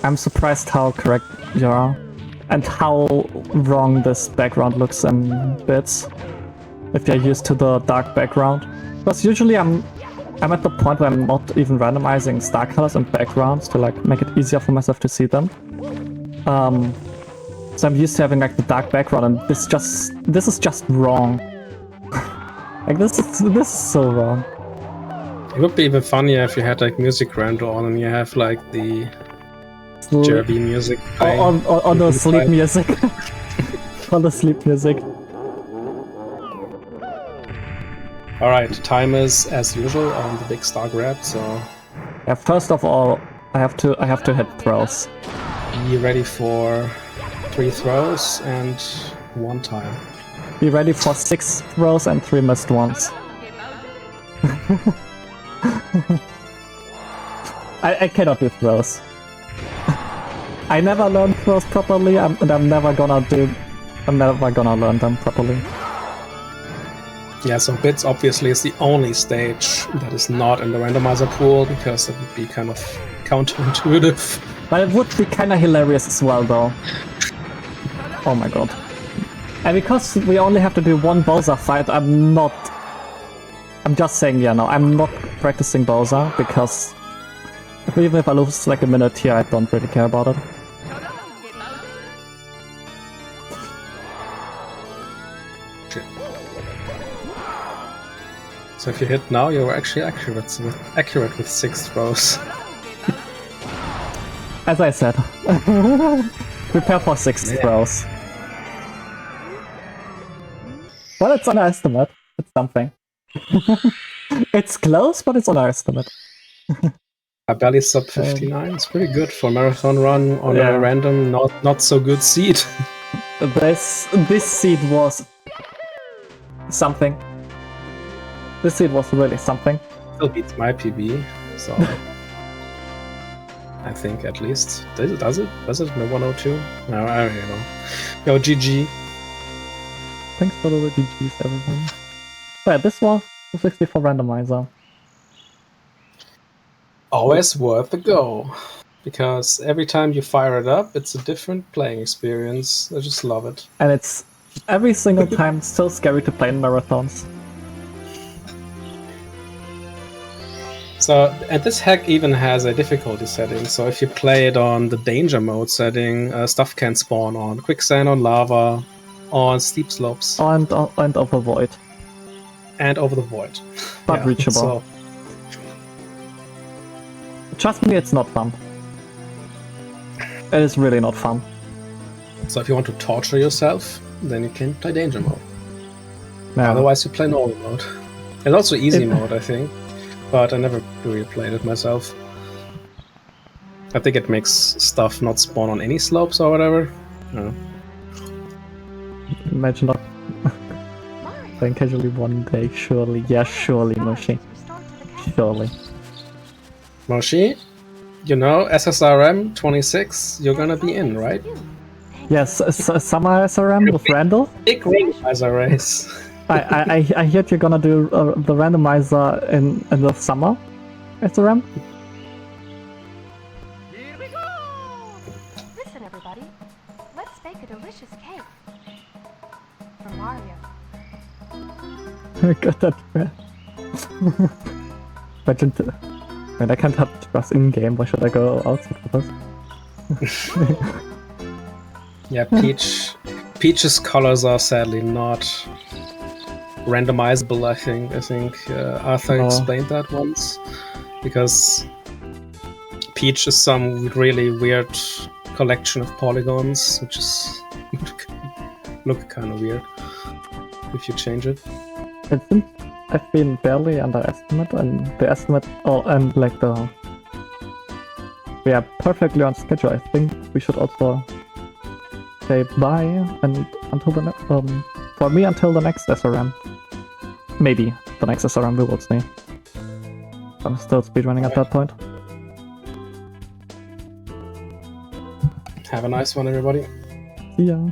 I'm surprised how correct you are. And how wrong this background looks in bits. If you're used to the dark background. Because usually I'm at the point where I'm not even randomizing star colors and backgrounds to like make it easier for myself to see them. So I'm used to having like the dark background, and this is just wrong. Like this is so wrong. It would be even funnier if you had like music render on and you have like the Jerby music on the sleep music. On the sleep music. Alright, time is as usual on the big star grab, so yeah, first of all I have to hit throws. be ready for 3 throws and 1 time. Be ready for 6 throws and 3 missed ones. I cannot do throws. I never learned throws properly, and I'm never gonna learn them properly. Yeah, so bits obviously is the only stage that is not in the randomizer pool, because it would be kind of counterintuitive. But it would be kinda hilarious as well, though. Oh my god. And because we only have to do 1 Bowser fight, I'm just saying, yeah, no, I'm not practicing Bowser, because even if I lose like a minute here, I don't really care about it. So if you hit now, you're actually accurate with 6 throws. As I said, prepare for 6 throws. Well, it's an estimate. It's something. It's close, but it's an estimate. A belly sub 59 is pretty good for a marathon run on a random, not so good seed. This seed was something. This seed was really something. Still beats my PB, so I think at least. Does it? Was it no 102? No, I don't know. Yo, GG. Thanks for the GGs, everyone. Yeah, this was the 64 randomizer. Always worth a go. Because every time you fire it up, it's a different playing experience. I just love it. And it's every single time so scary to play in marathons. So, and this hack even has a difficulty setting. So if you play it on the danger mode setting, stuff can spawn on quicksand, on lava, on steep slopes. And over void. And over the void. But Yeah, reachable. so. Trust me, it's not fun. It is really not fun. So if you want to torture yourself, then you can play danger mode. No. Otherwise you play normal mode. There's also easy mode, I think. But I never really played it myself. I think it makes stuff not spawn on any slopes or whatever. Imagine not playing casually one day, surely. Yeah, surely, Moshi. Surely. Moshi, you know SSRM2026, you're gonna be in, right? Yes, summer SRM with Randall? Big randomizer race. I heard you're gonna do the randomizer in the summer SRM? Here we go! Listen, everybody. Let's bake a delicious cake. For Mario. I got that breath. Imagine I can't touch grass in-game, why should I go outside for this? Yeah, Peach's colors are sadly not randomizable, I think. Arthur explained that once. Because Peach is some really weird collection of polygons, which is look kind of weird if you change it. It seems I've been barely underestimated, and the estimate, and like we are perfectly on schedule. I think we should also say bye and until the for me until the next SRM. Maybe the next SRM we will see. I'm still speedrunning at that point. Have a nice one, everybody. See ya.